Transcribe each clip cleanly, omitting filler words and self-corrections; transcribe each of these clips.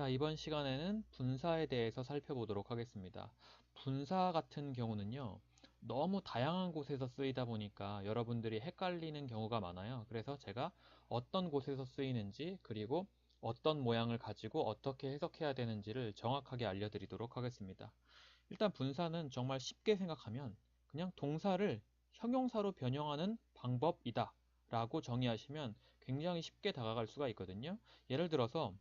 자, 이번 시간에는 분사에 대해서 살펴보도록 하겠습니다. 분사 같은 경우는요, 너무 다양한 곳에서 쓰이다 보니까 여러분들이 헷갈리는 경우가 많아요. 그래서 제가 어떤 곳에서 쓰이는지, 그리고 어떤 모양을 가지고 어떻게 해석해야 되는지를 정확하게 알려드리도록 하겠습니다. 일단 분사는 정말 쉽게 생각하면 그냥 동사를 형용사로 변형하는 방법이다 라고 정의하시면 굉장히 쉽게 다가갈 수가 있거든요. 예를 들어서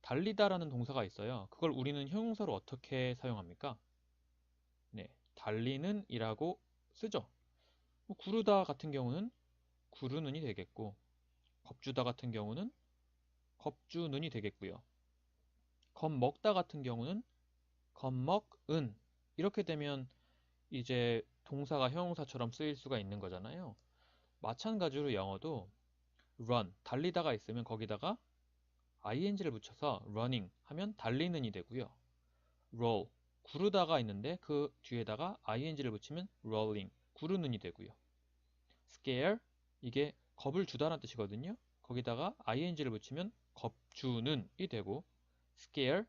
달리다라는 동사가 있어요. 그걸 우리는 형용사로 어떻게 사용합니까? 네, 달리는 이라고 쓰죠. 구르다 같은 경우는 구르는이 되겠고, 겁주다 같은 경우는 겁주는이 되겠고요. 겁먹다 같은 경우는 겁먹은. 이렇게 되면 이제 동사가 형용사처럼 쓰일 수가 있는 거잖아요. 마찬가지로 영어도 run, 달리다가 있으면 거기다가 ing를 붙여서 running 하면 달리는이 되고요. roll, 구르다가 있는데 그 뒤에다가 ing를 붙이면 rolling, 구르는이 되고요. scare, 이게 겁을 주다라는 뜻이거든요. 거기다가 ing를 붙이면 겁주는이 되고, scare,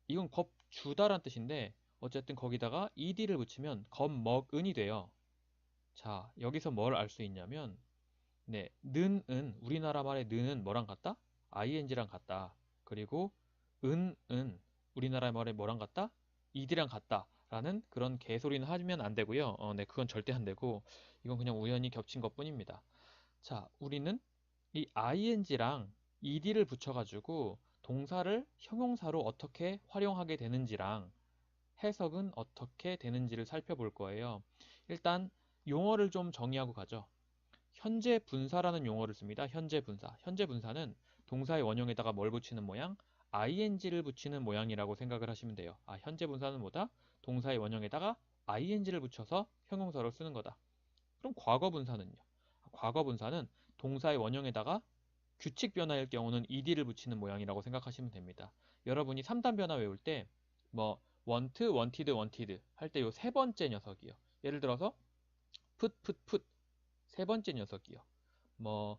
이건 겁주다라는 뜻인데 어쨌든 거기다가 ed를 붙이면 겁먹은이 돼요. 자, 여기서 뭘 알 수 있냐면 네, 는은 우리나라 말의 는은 뭐랑 같다? ing랑 같다. 그리고 은은 우리나라 말의 뭐랑 같다? ed랑 같다. 라는 그런 개소리는 하면 안 되고요. 네, 그건 절대 안 되고 이건 그냥 우연히 겹친 것뿐입니다. 자, 우리는 이 ing랑 ed를 붙여가지고 동사를 형용사로 어떻게 활용하게 되는지랑 해석은 어떻게 되는지를 살펴볼 거예요. 일단 용어를 좀 정의하고 가죠. 현재 분사라는 용어를 씁니다. 현재 분사. 현재 분사는 동사의 원형에다가 뭘 붙이는 모양? ing를 붙이는 모양이라고 생각을 하시면 돼요. 아, 현재 분사는 뭐다? 동사의 원형에다가 ing를 붙여서 형용사로 쓰는 거다. 그럼 과거 분사는요? 과거 분사는 동사의 원형에다가 규칙 변화일 경우는 ed를 붙이는 모양이라고 생각하시면 됩니다. 여러분이 3단 변화 외울 때 뭐 want, wanted, wanted 할 때 요 세 번째 녀석이요. 예를 들어서 put, put, put 세 번째 녀석이요. 뭐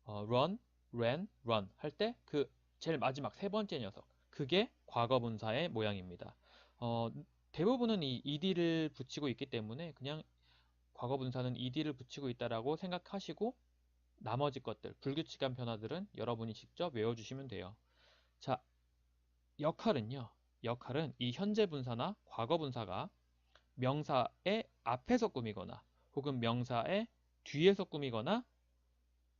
run, ran, run 할 때 그 제일 마지막 세 번째 녀석. 그게 과거 분사의 모양입니다. 어, 대부분은 이 ed를 붙이고 있기 때문에 그냥 과거 분사는 ed를 붙이고 있다라고 생각하시고 나머지 것들, 불규칙한 변화들은 여러분이 직접 외워주시면 돼요. 자, 역할은요. 역할은 이 현재 분사나 과거 분사가 명사의 앞에서 꾸미거나 혹은 명사의 뒤에서 꾸미거나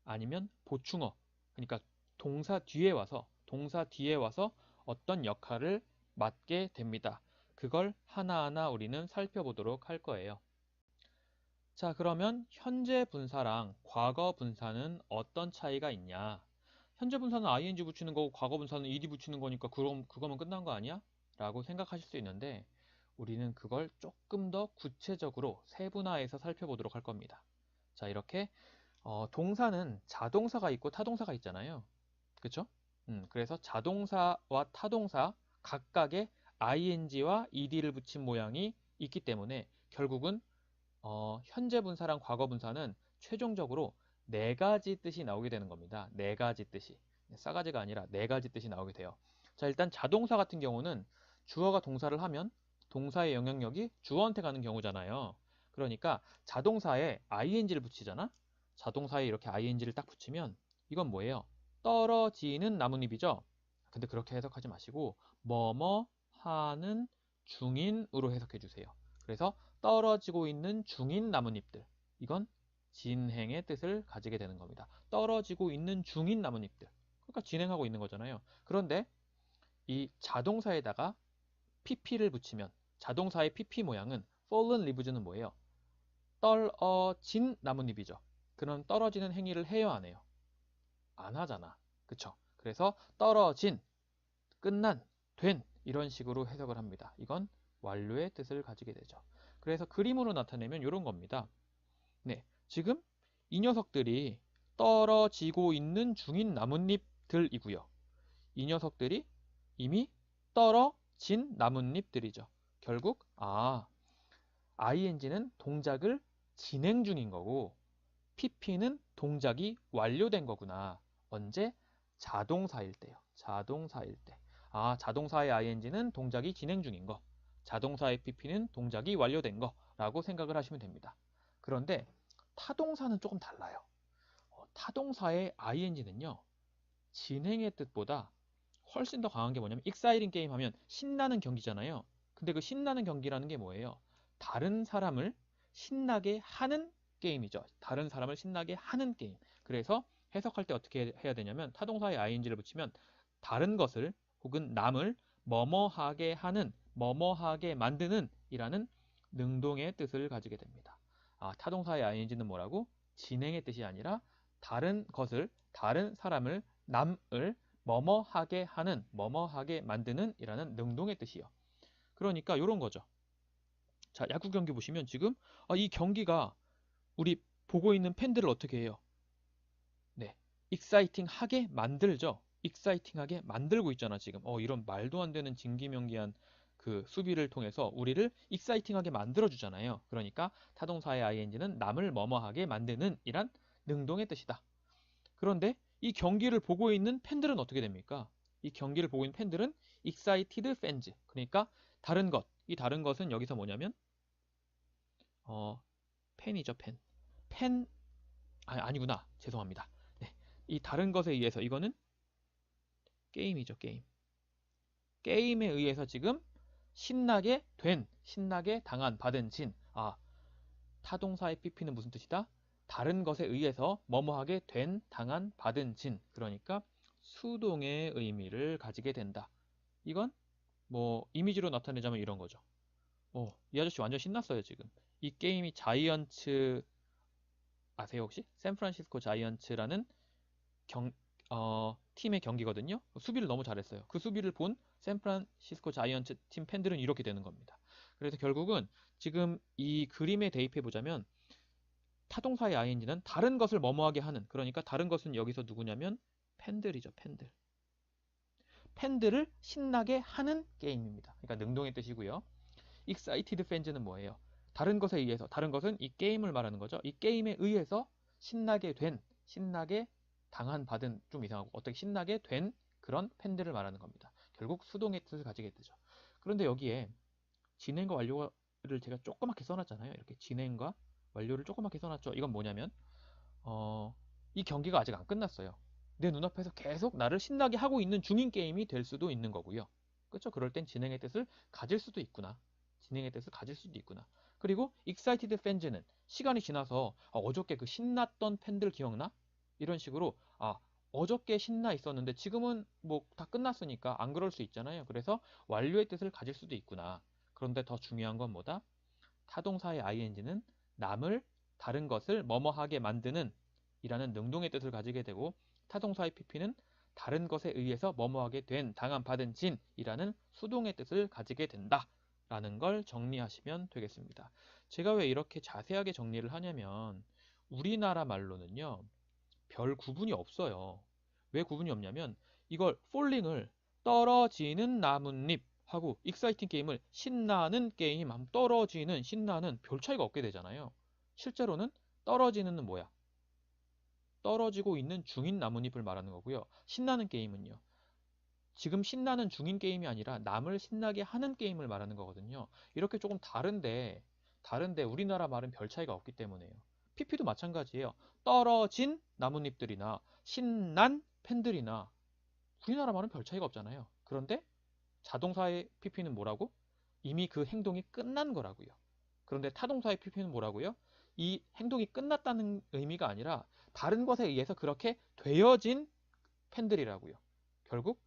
아니면 보충어, 그러니까 동사 뒤에 와서 어떤 역할을 맡게 됩니다. 그걸 하나하나 우리는 살펴보도록 할 거예요. 자, 그러면 현재 분사랑 과거 분사는 어떤 차이가 있냐? 현재 분사는 ing 붙이는 거고 과거 분사는 ed 붙이는 거니까 그럼 그거면 끝난 거 아니야? 라고 생각하실 수 있는데 우리는 그걸 조금 더 구체적으로 세분화해서 살펴보도록 할 겁니다. 자, 이렇게 동사는 자동사가 있고 타동사가 있잖아요. 그쵸? 그래서 자동사와 타동사 각각의 ing와 ed를 붙인 모양이 있기 때문에 결국은 현재 분사랑 과거 분사는 최종적으로 네 가지 뜻이 나오게 되는 겁니다. 네 가지 뜻이. 싸가지가 아니라 네 가지 뜻이 나오게 돼요. 자, 일단 자동사 같은 경우는 주어가 동사를 하면 동사의 영향력이 주어한테 가는 경우잖아요. 그러니까 자동사에 ing를 붙이잖아? 자동사에 이렇게 ing를 딱 붙이면 이건 뭐예요? 떨어지는 나뭇잎이죠? 근데 그렇게 해석하지 마시고 뭐뭐 하는 중인으로 해석해 주세요. 그래서 떨어지고 있는 중인 나뭇잎들. 이건 진행의 뜻을 가지게 되는 겁니다. 떨어지고 있는 중인 나뭇잎들. 그러니까 진행하고 있는 거잖아요. 그런데 이 자동사에다가 pp를 붙이면 자동사의 pp 모양은 fallen leaves는 뭐예요? 떨어진 나뭇잎이죠. 그럼 떨어지는 행위를 해요, 안 해요? 안 하잖아. 그쵸? 그래서 떨어진, 끝난, 된 이런 식으로 해석을 합니다. 이건 완료의 뜻을 가지게 되죠. 그래서 그림으로 나타내면 이런 겁니다. 네, 지금 이 녀석들이 떨어지고 있는 중인 나뭇잎들이고요. 이 녀석들이 이미 떨어진 나뭇잎들이죠. 결국 ing는 동작을 진행 중인 거고 pp는 동작이 완료된 거구나. 언제? 자동사일 때요. 자동사일 때. 자동사의 ing는 동작이 진행 중인 거, 자동사의 pp는 동작이 완료된 거라고 생각을 하시면 됩니다. 그런데 타동사는 조금 달라요. 타동사의 ing는요, 진행의 뜻보다 훨씬 더 강한 게 뭐냐면 exciting 게임 하면 신나는 경기잖아요. 근데 그 신나는 경기라는 게 뭐예요? 다른 사람을 신나게 하는 게임이죠. 다른 사람을 신나게 하는 게임. 그래서 해석할 때 어떻게 해야 되냐면 타동사에 ing를 붙이면 다른 것을 혹은 남을 뭐뭐하게 하는, 뭐뭐하게 만드는 이라는 능동의 뜻을 가지게 됩니다. 타동사의 ing는 뭐라고? 진행의 뜻이 아니라 다른 것을, 다른 사람을, 남을 뭐뭐하게 하는, 뭐뭐하게 만드는 이라는 능동의 뜻이요. 그러니까 이런 거죠. 자, 야구 경기 보시면 지금 이 경기가 우리 보고 있는 팬들을 어떻게 해요? 네, 익사이팅하게 만들죠. 익사이팅하게 만들고 있잖아 지금. 이런 말도 안 되는 진기명기한 그 수비를 통해서 우리를 익사이팅하게 만들어 주잖아요. 그러니까 타동사의 ing는 남을 뭐뭐하게 만드는 이란 능동의 뜻이다. 그런데 이 경기를 보고 있는 팬들은 어떻게 됩니까? 이 경기를 보고 있는 팬들은 excited fans. 그러니까 다른 것. 이 다른 것은 여기서 뭐냐면 팬이죠, 팬. 팬 아니구나. 죄송합니다. 네. 이 다른 것에 의해서 이거는 게임이죠, 게임. 게임에 의해서 지금 신나게 된, 신나게 당한, 받은 진. 타동사의 pp는 무슨 뜻이다? 다른 것에 의해서 뭐뭐하게 된, 당한, 받은 진. 그러니까 수동의 의미를 가지게 된다. 이건 뭐 이미지로 나타내자면 이런 거죠. 이 아저씨 완전 신났어요, 지금. 이 게임이 자이언츠 아세요, 혹시? 샌프란시스코 자이언츠라는 팀의 경기거든요. 수비를 너무 잘했어요. 그 수비를 본 샌프란시스코 자이언츠 팀 팬들은 이렇게 되는 겁니다. 그래서 결국은 지금 이 그림에 대입해 보자면 타동사의 ing는 다른 것을 뭐뭐하게 하는, 그러니까 다른 것은 여기서 누구냐면 팬들이죠, 팬들. 팬들을 신나게 하는 게임입니다. 그러니까 능동의 뜻이고요. excited fans는 뭐예요? 다른 것에 의해서, 다른 것은 이 게임을 말하는 거죠. 이 게임에 의해서 신나게 된, 신나게 당한, 받은, 좀 이상하고 어떻게 신나게 된 그런 팬들을 말하는 겁니다. 결국 수동의 뜻을 가지게 되죠. 그런데 여기에 진행과 완료를 제가 조그맣게 써놨잖아요. 이렇게 진행과 완료를 조그맣게 써놨죠. 이건 뭐냐면 이 경기가 아직 안 끝났어요. 내 눈앞에서 계속 나를 신나게 하고 있는 중인 게임이 될 수도 있는 거고요. 그렇죠? 그럴 땐 진행의 뜻을 가질 수도 있구나. 진행의 뜻을 가질 수도 있구나. 그리고 excited fans는 시간이 지나서 어저께 그 신났던 팬들 기억나? 이런 식으로 어저께 신나 있었는데 지금은 뭐 다 끝났으니까 안 그럴 수 있잖아요. 그래서 완료의 뜻을 가질 수도 있구나. 그런데 더 중요한 건 뭐다? 타동사의 ing는 남을, 다른 것을 뭐뭐하게 만드는 이라는 능동의 뜻을 가지게 되고 타동사의 pp는 다른 것에 의해서 뭐뭐하게 된, 당한, 받은 진 이라는 수동의 뜻을 가지게 된다 라는 걸 정리하시면 되겠습니다. 제가 왜 이렇게 자세하게 정리를 하냐면 우리나라 말로는요 별 구분이 없어요. 왜 구분이 없냐면 이걸 falling을 떨어지는 나뭇잎 하고 익사이팅 게임을 신나는 게임 하면 떨어지는, 신나는 별 차이가 없게 되잖아요. 실제로는 떨어지는은 뭐야? 떨어지고 있는 중인 나뭇잎을 말하는 거고요. 신나는 게임은요. 지금 신나는 중인 게임이 아니라 남을 신나게 하는 게임을 말하는 거거든요. 이렇게 조금 다른데 우리나라 말은 별 차이가 없기 때문에요. PP도 마찬가지예요. 떨어진 나뭇잎들이나 신난 팬들이나 우리나라 말은 별 차이가 없잖아요. 그런데 자동사의 PP는 뭐라고? 이미 그 행동이 끝난 거라고요. 그런데 타동사의 PP는 뭐라고요? 이 행동이 끝났다는 의미가 아니라 다른 것에 의해서 그렇게 되어진 팬들이라고요. 결국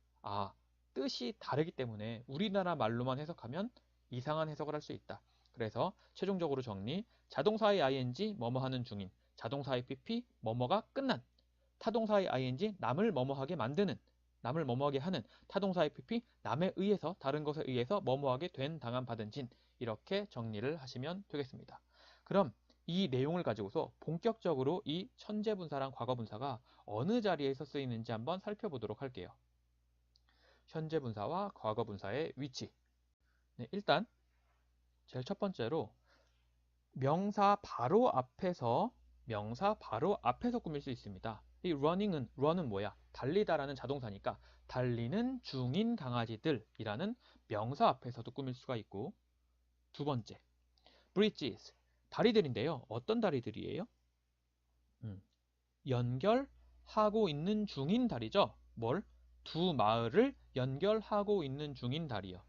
뜻이 다르기 때문에 우리나라 말로만 해석하면 이상한 해석을 할 수 있다. 그래서 최종적으로 정리, 자동사의 ing 뭐뭐 하는 중인, 자동사의 pp 뭐뭐가 끝난, 타동사의 ing 남을 뭐뭐하게 만드는, 남을 뭐뭐하게 하는, 타동사의 pp 남에 의해서, 다른 것에 의해서 뭐뭐하게 된, 당한, 받은, 진 이렇게 정리를 하시면 되겠습니다. 그럼 이 내용을 가지고서 본격적으로 이 현재분사랑 과거분사가 어느 자리에서 쓰이는지 한번 살펴보도록 할게요. 현재분사와 과거분사의 위치. 네, 일단 제일 첫 번째로 명사 바로 앞에서 꾸밀 수 있습니다. 이 run은 뭐야? 달리다라는 자동사니까 달리는 중인 강아지들이라는 명사 앞에서도 꾸밀 수가 있고, 두 번째, bridges, 다리들인데요. 어떤 다리들이에요? 연결하고 있는 중인 다리죠. 뭘? 두 마을을 연결하고 있는 중인 다리요.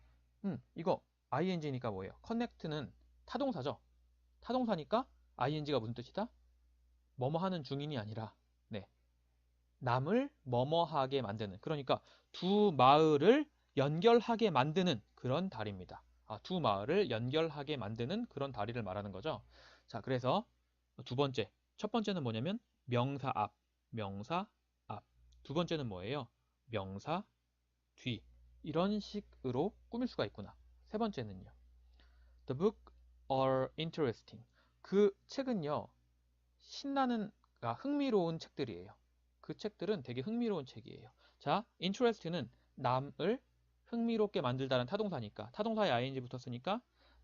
이거 ing니까 뭐예요? connect는 타동사죠. 타동사니까 ing가 무슨 뜻이다? 뭐뭐 하는 중인이 아니라 네, 남을 뭐뭐하게 만드는, 그러니까 두 마을을 연결하게 만드는 그런 다리입니다. 두 마을을 연결하게 만드는 그런 다리를 말하는 거죠. 자, 그래서 두 번째, 첫 번째는 뭐냐면 명사 앞, 명사 앞. 두 번째는 뭐예요? 명사 뒤. 이런 식으로 꾸밀 수가 있구나. 세 번째는요. The book are interesting. 그 책은요, 신나는, 흥미로운 책들이에요. 그 책들은 되게 흥미로운 책이에요. 자, interest는 남을 흥미롭게 만들다는 타동사니까, 타동사에 ing 붙었으니까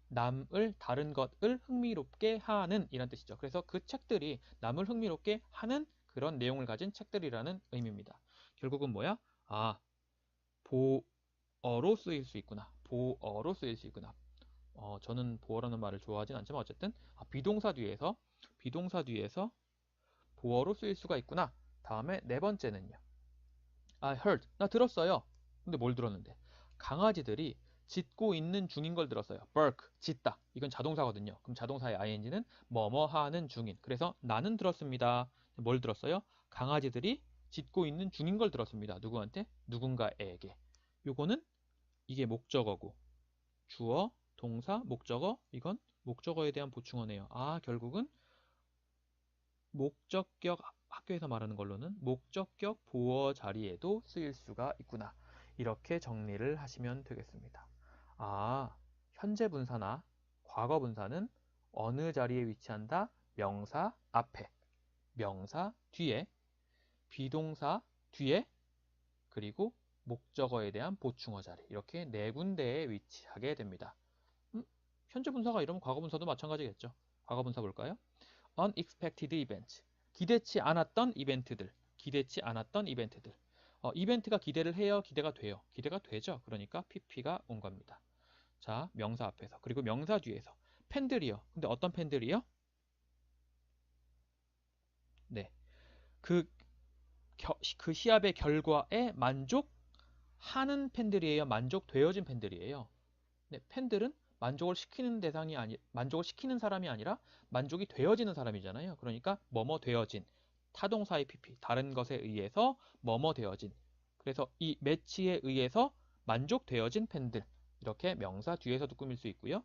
남을, 다른 것을 흥미롭게 하는 이란 뜻이죠. 그래서 그 책들이 남을 흥미롭게 하는 그런 내용을 가진 책들이라는 의미입니다. 결국은 뭐야? 보어로 쓰일 수 있구나. 보어로 쓰일 수 있구나. 저는 보어라는 말을 좋아하진 않지만 어쨌든 비동사 뒤에서 보어로 쓰일 수가 있구나. 다음에 네 번째는요. I heard. 나 들었어요. 근데 뭘 들었는데? 강아지들이 짖고 있는 중인 걸 들었어요. bark, 짖다. 이건 자동사거든요. 그럼 자동사의 ing는 뭐뭐 하는 중인. 그래서 나는 들었습니다. 뭘 들었어요? 강아지들이 짖고 있는 중인 걸 들었습니다. 누구한테? 누군가에게. 요거는 이게 목적어고. 주어, 동사, 목적어. 이건 목적어에 대한 보충어네요. 결국은 목적격, 학교에서 말하는 걸로는 목적격 보어 자리에도 쓰일 수가 있구나. 이렇게 정리를 하시면 되겠습니다. 현재 분사나 과거 분사는 어느 자리에 위치한다? 명사 앞에, 명사 뒤에, 비동사 뒤에, 그리고 목적어에 대한 보충어 자리. 이렇게 네 군데에 위치하게 됩니다. 현재 분사가 이러면 과거 분사도 마찬가지겠죠. 과거 분사 볼까요? unexpected events. 기대치 않았던 이벤트들. 기대치 않았던 이벤트들. 이벤트가 기대를 해요? 기대가 돼요? 기대가 되죠. 그러니까 pp가 온 겁니다. 자, 명사 앞에서. 그리고 명사 뒤에서. 팬들이요. 근데 어떤 팬들이요? 네. 그, 그 시합의 결과에 만족하는 팬들이에요? 만족되어진 팬들이에요? 네, 팬들은 만족을 시키는 사람이 아니라 만족이 되어지는 사람이잖아요. 그러니까 뭐뭐 되어진, 타동사의 pp, 다른 것에 의해서 뭐뭐 되어진. 그래서 이 매치에 의해서 만족되어진 팬들. 이렇게 명사 뒤에서도 꾸밀 수 있고요.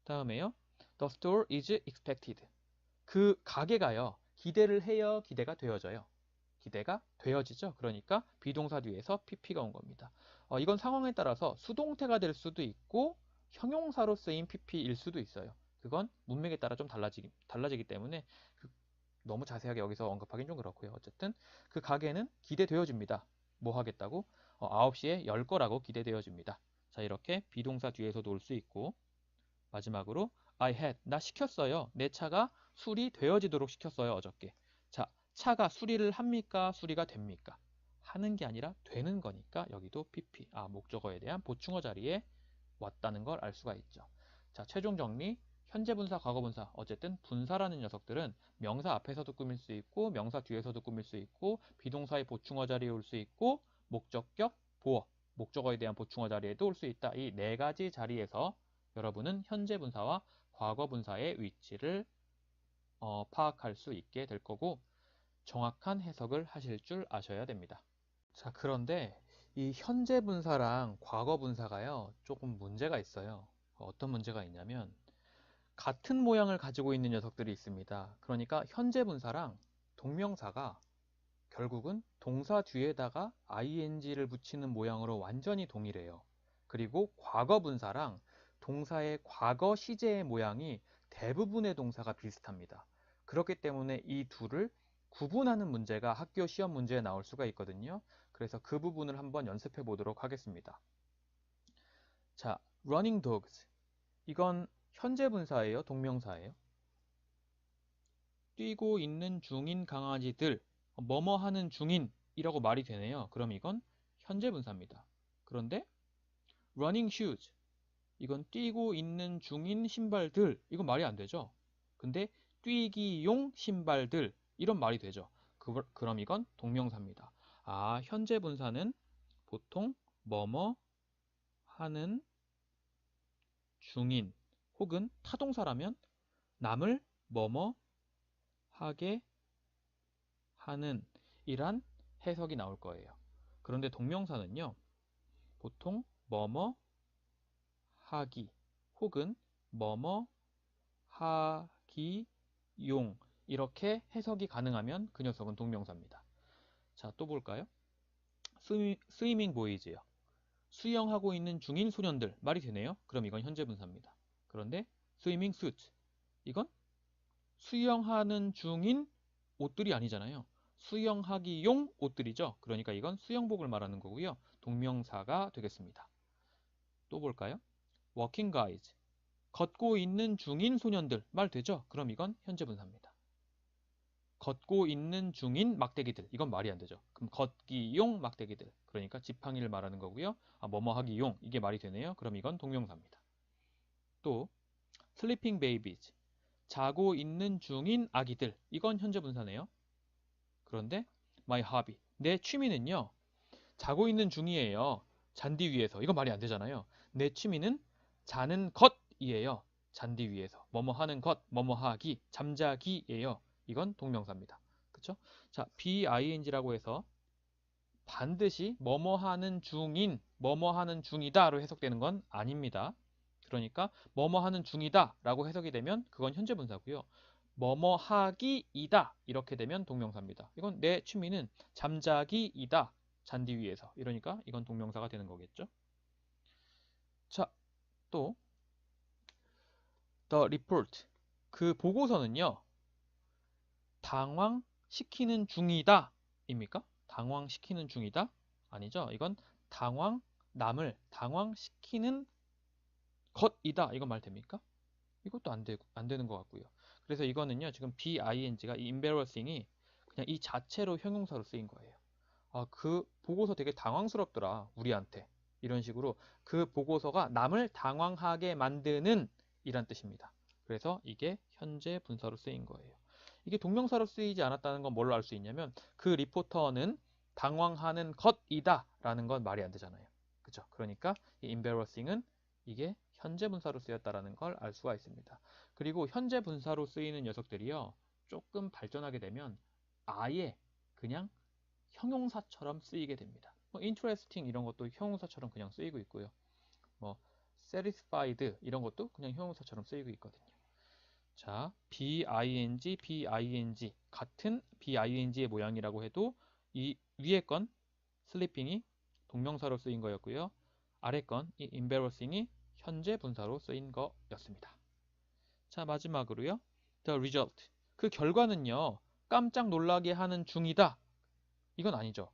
다음에요. The store is expected. 그 가게가요. 기대를 해요? 기대가 되어져요? 기대가 되어지죠. 그러니까 비동사 뒤에서 pp가 온 겁니다. 이건 상황에 따라서 수동태가 될 수도 있고 형용사로 쓰인 pp일 수도 있어요. 그건 문맥에 따라 좀 달라지기 때문에 너무 자세하게 여기서 언급하기는 좀 그렇고요. 어쨌든 그 가게는 기대되어집니다. 뭐 하겠다고? 9시에 열 거라고 기대되어집니다. 자, 이렇게 비동사 뒤에서도 올 수 있고, 마지막으로 I had, 나 시켰어요. 내 차가 수리되어지도록 시켰어요. 어저께. 자, 차가 수리를 합니까? 수리가 됩니까? 하는 게 아니라 되는 거니까 여기도 pp, 목적어에 대한 보충어 자리에 왔다는 걸 알 수가 있죠. 자, 최종 정리. 현재 분사, 과거 분사. 어쨌든 분사라는 녀석들은 명사 앞에서도 꾸밀 수 있고, 명사 뒤에서도 꾸밀 수 있고, 비동사의 보충어 자리에 올 수 있고, 목적격, 보어, 목적어에 대한 보충어 자리에도 올 수 있다. 이 네 가지 자리에서 여러분은 현재 분사와 과거 분사의 위치를 파악할 수 있게 될 거고, 정확한 해석을 하실 줄 아셔야 됩니다. 자, 그런데 이 현재 분사랑 과거 분사가요, 조금 문제가 있어요. 어떤 문제가 있냐면, 같은 모양을 가지고 있는 녀석들이 있습니다. 그러니까 현재 분사랑 동명사가 결국은 동사 뒤에다가 ing를 붙이는 모양으로 완전히 동일해요. 그리고 과거 분사랑 동사의 과거 시제의 모양이 대부분의 동사가 비슷합니다. 그렇기 때문에 이 둘을 구분하는 문제가 학교 시험 문제에 나올 수가 있거든요. 그래서 그 부분을 한번 연습해 보도록 하겠습니다. 자, running dogs. 이건 현재 분사예요? 동명사예요? 뛰고 있는 중인 강아지들. 뭐뭐 하는 중인이라고 말이 되네요. 그럼 이건 현재 분사입니다. 그런데 running shoes, 이건 뛰고 있는 중인 신발들, 이건 말이 안 되죠. 근데 뛰기용 신발들, 이런 말이 되죠. 그럼 이건 동명사입니다. 아, 현재 분사는 보통 뭐뭐 하는 중인 혹은 타동사라면 남을 뭐뭐 하게 하는 이란 해석이 나올 거예요. 그런데 동명사는요, 보통 뭐뭐 하기 혹은 뭐뭐 하기용 이렇게 해석이 가능하면 그 녀석은 동명사입니다. 자, 또 볼까요? 스위밍 보이즈요. 수영하고 있는 중인 소년들, 말이 되네요. 그럼 이건 현재 분사입니다. 그런데 스위밍 수트, 이건 수영하는 중인 옷들이 아니잖아요. 수영하기용 옷들이죠. 그러니까 이건 수영복을 말하는 거고요. 동명사가 되겠습니다. 또 볼까요? working guys, 걷고 있는 중인 소년들, 말 되죠? 그럼 이건 현재 분사입니다. 걷고 있는 중인 막대기들, 이건 말이 안 되죠. 그럼 걷기용 막대기들, 그러니까 지팡이를 말하는 거고요. 뭐뭐 하기용, 이게 말이 되네요. 그럼 이건 동명사입니다. 또 sleeping babies, 자고 있는 중인 아기들, 이건 현재 분사네요. 그런데 my hobby, 내 취미는요, 자고 있는 중이에요. 잔디 위에서, 이건 말이 안 되잖아요. 내 취미는 자는 것이에요. 잔디 위에서 뭐뭐 하는 것, 뭐뭐 하기, 잠자기예요. 이건 동명사입니다. 그쵸? 자, BING라고 해서 반드시 뭐뭐 하는 중인, 뭐뭐 하는 중이다로 해석되는 건 아닙니다. 그러니까 뭐뭐 하는 중이다 라고 해석이 되면 그건 현재 분사고요. 뭐뭐 하기이다 이렇게 되면 동명사입니다. 이건 내 취미는 잠자기이다. 잔디 위에서. 이러니까 이건 동명사가 되는 거겠죠. 자, 또 the report, 그 보고서는요, 당황시키는 중이다 입니까? 당황시키는 중이다? 아니죠. 이건 남을 당황시키는 것이다. 이건 말 됩니까? 이것도 안 되는 것 같고요. 그래서 이거는요, 지금 BING가 이 embarrassing이 그냥 이 자체로 형용사로 쓰인 거예요. 아, 그 보고서 되게 당황스럽더라, 우리한테. 이런 식으로 그 보고서가 남을 당황하게 만드는 이란 뜻입니다. 그래서 이게 현재 분사로 쓰인 거예요. 이게 동명사로 쓰이지 않았다는 건 뭘로 알 수 있냐면 그 리포터는 당황하는 것이다 라는 건 말이 안 되잖아요. 그죠? 그러니까 이 embarrassing은 이게 현재 분사로 쓰였다라는 걸 알 수가 있습니다. 그리고 현재 분사로 쓰이는 녀석들이요, 조금 발전하게 되면 아예 그냥 형용사처럼 쓰이게 됩니다. interesting 이런 것도 형용사처럼 그냥 쓰이고 있고요. satisfied 이런 것도 그냥 형용사처럼 쓰이고 있거든요. 자, BING 같은 BING의 모양이라고 해도 이 위에 건 sleeping이 동명사로 쓰인 거였고요. 아래 건 이 embarrassing이 현재 분사로 쓰인 거였습니다. 자, 마지막으로요. The result, 그 결과는요, 깜짝 놀라게 하는 중이다. 이건 아니죠.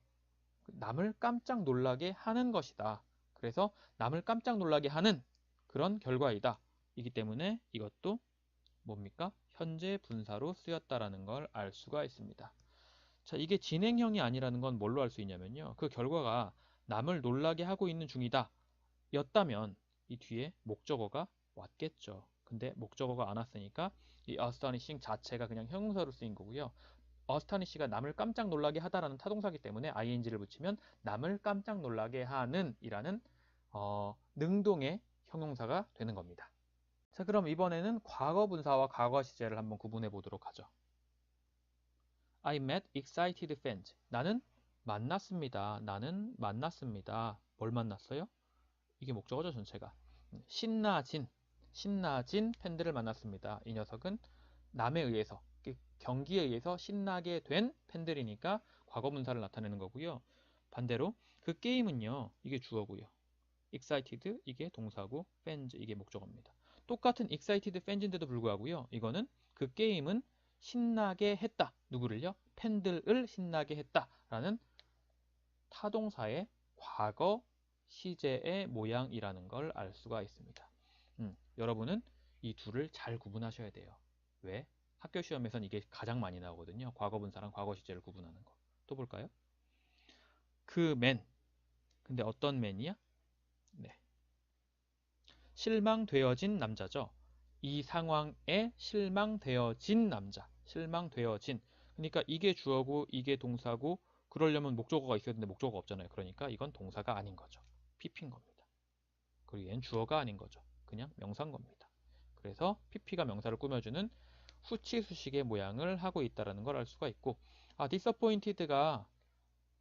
남을 깜짝 놀라게 하는 것이다. 그래서 남을 깜짝 놀라게 하는 그런 결과이다. 이기 때문에 이것도 뭡니까? 현재 분사로 쓰였다라는 걸 알 수가 있습니다. 자, 이게 진행형이 아니라는 건 뭘로 알 수 있냐면요. 그 결과가 남을 놀라게 하고 있는 중이다 였다면 이 뒤에 목적어가 왔겠죠. 근데 목적어가 안 왔으니까 이 astonishing 자체가 그냥 형용사로 쓰인 거고요. astonish가 남을 깜짝 놀라게 하다라는 타동사기 때문에 ing를 붙이면 남을 깜짝 놀라게 하는 이라는 능동의 형용사가 되는 겁니다. 자, 그럼 이번에는 과거 분사와 과거 시제를 한번 구분해 보도록 하죠. I met excited fans. 나는 만났습니다. 나는 만났습니다. 뭘 만났어요? 이게 목적어죠, 전체가. 신나진 팬들을 만났습니다. 이 녀석은 남에 의해서, 경기에 의해서 신나게 된 팬들이니까 과거분사를 나타내는 거고요. 반대로 그 게임은요, 이게 주어고요. excited 이게 동사고 fans 이게 목적어입니다. 똑같은 excited fans인데도 불구하고요. 이거는 그 게임은 신나게 했다. 누구를요? 팬들을 신나게 했다라는 타동사의 과거 시제의 모양이라는 걸 알 수가 있습니다. 여러분은 이 둘을 잘 구분하셔야 돼요. 왜? 학교 시험에선 이게 가장 많이 나오거든요. 과거 분사랑 과거 시제를 구분하는 거. 또 볼까요? 그 man. 근데 어떤 man이야? 네. 실망되어진 남자죠. 이 상황에 실망되어진 남자. 실망되어진. 그러니까 이게 주어고 이게 동사고 그러려면 목적어가 있어야 되는데 목적어가 없잖아요. 그러니까 이건 동사가 아닌 거죠. pp인 겁니다. 그리고 얘는 주어가 아닌 거죠. 그냥 명사인 겁니다. 그래서 pp가 명사를 꾸며주는 후치수식의 모양을 하고 있다는 걸 알 수가 있고, disappointed가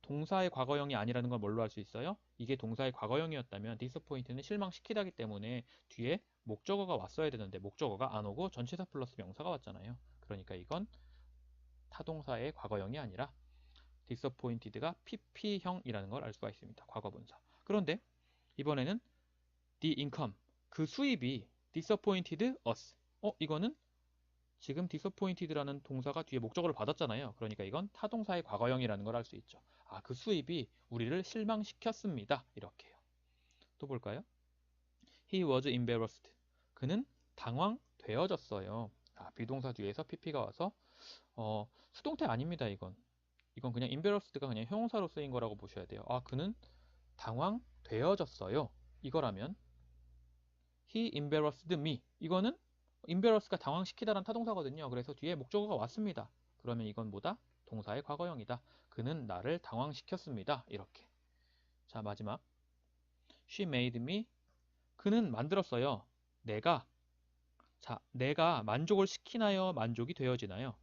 동사의 과거형이 아니라는 걸 뭘로 알 수 있어요? 이게 동사의 과거형이었다면 disappointed는 실망시키다기 때문에 뒤에 목적어가 왔어야 되는데 목적어가 안 오고 전치사 플러스 명사가 왔잖아요. 그러니까 이건 타동사의 과거형이 아니라 disappointed가 pp형이라는 걸 알 수가 있습니다. 과거분사. 그런데 이번에는 the income, 그 수입이 disappointed us. 이거는 지금 disappointed라는 동사가 뒤에 목적어를 받았잖아요. 그러니까 이건 타동사의 과거형이라는 걸 알 수 있죠. 그 수입이 우리를 실망시켰습니다. 이렇게요. 또 볼까요? He was embarrassed. 그는 당황되어졌어요. 비동사 뒤에서 pp가 와서 수동태 아닙니다. 이건 그냥 embarrassed가 그냥 형용사로 쓰인 거라고 보셔야 돼요. 그는 당황되어졌어요. 이거라면 He embarrassed me. 이거는 embarrass가 당황시키다란 타동사거든요. 그래서 뒤에 목적어가 왔습니다. 그러면 이건 뭐다? 동사의 과거형이다. 그는 나를 당황시켰습니다. 이렇게. 자, 마지막. She made me. 그는 만들었어요. 내가 만족을 시키나요? 만족이 되어지나요?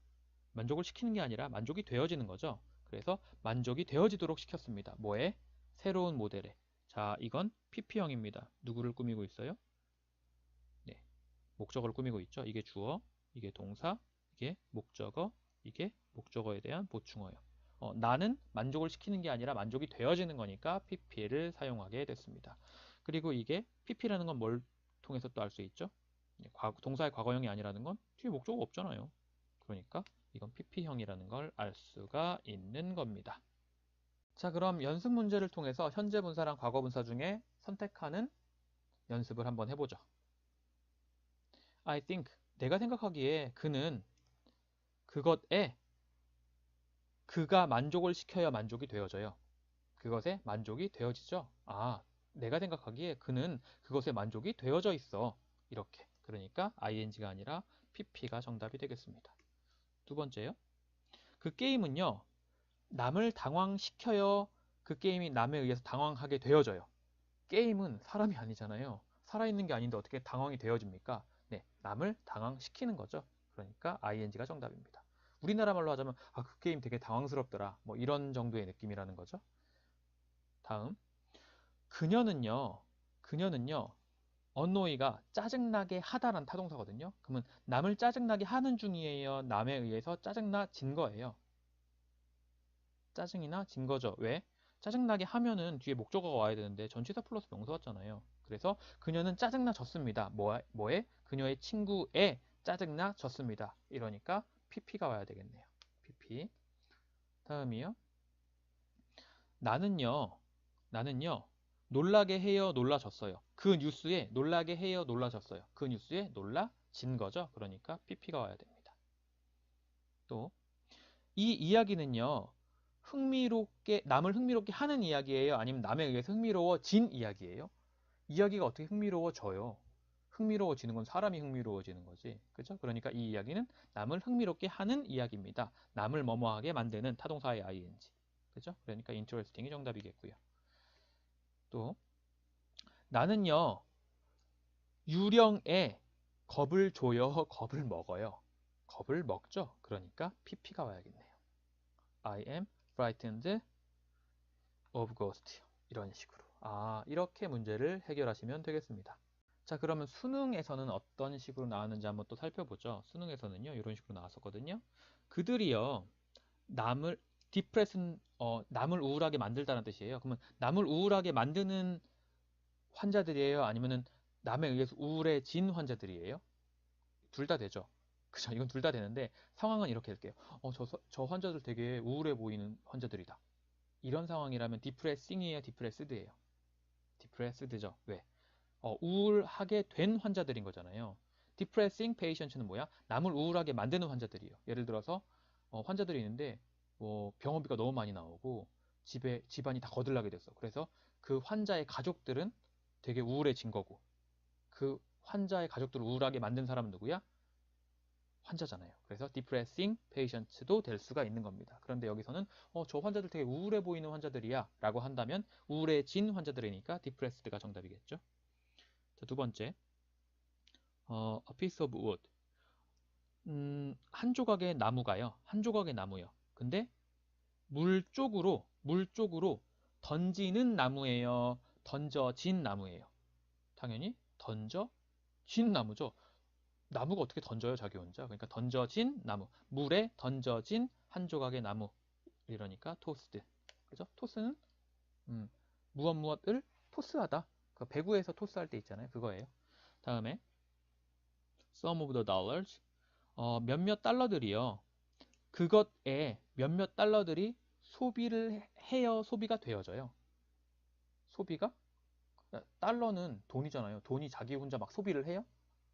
만족을 시키는 게 아니라 만족이 되어지는 거죠. 그래서 만족이 되어지도록 시켰습니다. 뭐에? 새로운 모델에. 자, 이건 pp형입니다. 누구를 꾸미고 있어요? 네, 목적어를 꾸미고 있죠. 이게 주어, 이게 동사, 이게 목적어, 이게 목적어에 대한 보충어예요. 나는 만족을 시키는 게 아니라 만족이 되어지는 거니까 pp를 사용하게 됐습니다. 그리고 이게 pp라는 건 뭘 통해서 또 알 수 있죠? 동사의 과거형이 아니라는 건 뒤에 목적어가 없잖아요. 그러니까 이건 pp형이라는 걸 알 수가 있는 겁니다. 자, 그럼 연습 문제를 통해서 현재 분사랑 과거 분사 중에 선택하는 연습을 한번 해보죠. I think, 내가 생각하기에 그는 그것에 그가 만족을 시켜야 만족이 되어져요. 그것에 만족이 되어지죠. 내가 생각하기에 그는 그것에 만족이 되어져 있어. 이렇게. 그러니까 ing가 아니라 pp가 정답이 되겠습니다. 두 번째요. 그 게임은요. 남을 당황시켜요. 그 게임이 남에 의해서 당황하게 되어져요. 게임은 사람이 아니잖아요. 살아있는 게 아닌데 어떻게 당황이 되어집니까? 네, 남을 당황시키는 거죠. 그러니까 ing가 정답입니다. 우리나라 말로 하자면 그 게임 되게 당황스럽더라. 뭐 이런 정도의 느낌이라는 거죠. 다음, 그녀는요. annoy가 짜증나게 하다란 타동사거든요. 그러면 남을 짜증나게 하는 중이에요. 남에 의해서 짜증나진 거예요. 짜증이나 진 거죠. 왜? 짜증나게 하면은 뒤에 목적어가 와야 되는데 전치사 플러스 명사 왔잖아요. 그래서 그녀는 짜증나졌습니다. 뭐에? 그녀의 친구에 짜증나졌습니다. 이러니까 pp가 와야 되겠네요. pp. 다음이요. 나는요. 놀라게 해요. 놀라졌어요. 그 뉴스에 놀라게 해요. 놀라졌어요. 그 뉴스에 놀라진 거죠. 그러니까 pp가 와야 됩니다. 또 이 이야기는요. 남을 흥미롭게 하는 이야기예요? 아니면 남에 의해서 흥미로워진 이야기예요? 이야기가 어떻게 흥미로워져요? 흥미로워지는 건 사람이 흥미로워지는 거지. 그죠? 그러니까 이 이야기는 남을 흥미롭게 하는 이야기입니다. 남을 뭐뭐하게 만드는 타동사의 ing. 그죠? 그러니까 interesting이 정답이겠고요. 또 나는요. 유령에 겁을 줘요? 겁을 먹어요? 겁을 먹죠? 그러니까 pp가 와야겠네요. I am frightened of ghost. 이런 식으로. 이렇게 문제를 해결하시면 되겠습니다. 자, 그러면 수능에서는 어떤 식으로 나왔는지 한번 또 살펴보죠. 수능에서는요, 이런 식으로 나왔었거든요. 그들이요, 남을 우울하게 만들다는 뜻이에요. 그러면 남을 우울하게 만드는 환자들이에요? 아니면은 남에 의해서 우울해진 환자들이에요? 둘 다 되죠. 그죠? 이건 둘 다 되는데 상황은 이렇게 할게요. 저 환자들 되게 우울해 보이는 환자들이다. 이런 상황이라면 depressing이에요, depressed예요? depressed죠. 왜? 우울하게 된 환자들인 거잖아요. depressing patient는 뭐야? 남을 우울하게 만드는 환자들이에요. 예를 들어서 환자들이 있는데 뭐 병원비가 너무 많이 나오고 집안이 다 거들나게 됐어. 그래서 그 환자의 가족들은 되게 우울해진 거고 그 환자의 가족들을 우울하게 만든 사람은 누구야? 환자잖아요. 그래서 depressing patient도 될 수가 있는 겁니다. 그런데 여기서는 저 환자들 되게 우울해 보이는 환자들이야 라고 한다면 우울해진 환자들이니까 depressed가 정답이겠죠. 자, 두 번째, a piece of wood. 한 조각의 나무가요. 한 조각의 나무요. 근데 물 쪽으로 던지는 나무예요. 던져진 나무예요. 당연히 던져진 나무죠. 나무가 어떻게 던져요, 자기 혼자? 그러니까 던져진 나무. 물에 던져진 한 조각의 나무. 이러니까 토스드. 그죠? 토스는 음, 무엇을 토스하다. 그 배구에서 토스할 때 있잖아요. 그거예요. 다음에 some of the dollars. 몇몇 달러들이요. 그것에 몇몇 달러들이 소비를 해요, 소비가 되어져요. 소비가? 달러는 돈이잖아요. 돈이 자기 혼자 막 소비를 해요?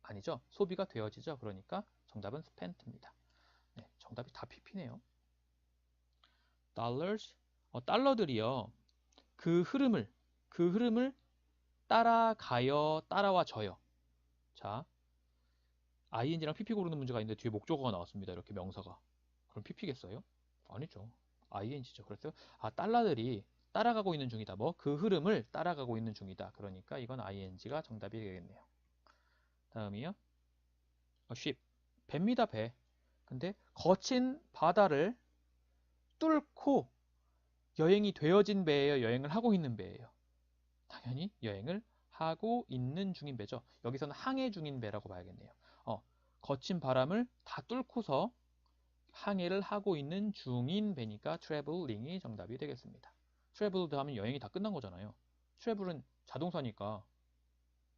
아니죠. 소비가 되어지죠. 그러니까 정답은 spent입니다. 네, 정답이 다 PP네요. dollars, 달러들이요. 그 흐름을 따라가요, 따라와줘요. 자, ing랑 pp 고르는 문제가 있는데 뒤에 목적어가 나왔습니다. 이렇게 명사가. 그럼 pp겠어요? 아니죠. ing죠. 그래서 달러들이 따라가고 있는 중이다. 뭐? 그 흐름을 따라가고 있는 중이다. 그러니까 이건 ing가 정답이 되겠네요. 다음이요. ship. 배입니다, 배. 근데 거친 바다를 뚫고 여행이 되어진 배예요? 여행을 하고 있는 배예요? 당연히 여행을 하고 있는 중인 배죠. 여기서는 항해 중인 배라고 봐야겠네요. 거친 바람을 다 뚫고서 항해를 하고 있는 중인 배니까 traveling이 정답이 되겠습니다. traveled 하면 여행이 다 끝난 거잖아요. travel은 자동사니까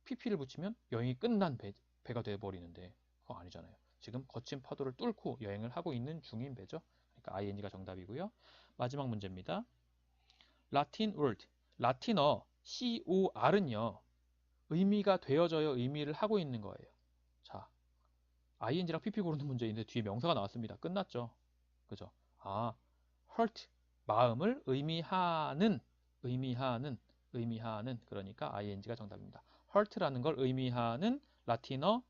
pp를 붙이면 여행이 끝난 배가 돼버리는데 그거 아니잖아요. 지금 거친 파도를 뚫고 여행을 하고 있는 중인 배죠. 그러니까 ing가 정답이고요. 마지막 문제입니다. 라틴 word. 라틴어 cor은요. 의미가 되어져요. 의미를 하고 있는 거예요. 자, ing랑 pp 고르는 문제인데 뒤에 명사가 나왔습니다. 끝났죠. 그죠? hurt. 마음을 의미하는 그러니까 ing가 정답입니다. hurt라는 걸 의미하는 라틴어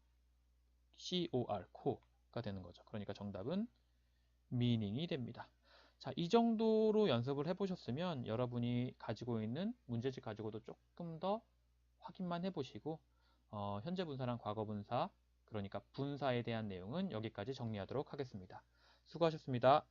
core가 되는 거죠. 그러니까 정답은 meaning이 됩니다. 자, 이 정도로 연습을 해보셨으면 여러분이 가지고 있는 문제집 가지고도 조금 더 확인만 해보시고 현재 분사랑 과거 분사 그러니까 분사에 대한 내용은 여기까지 정리하도록 하겠습니다. 수고하셨습니다.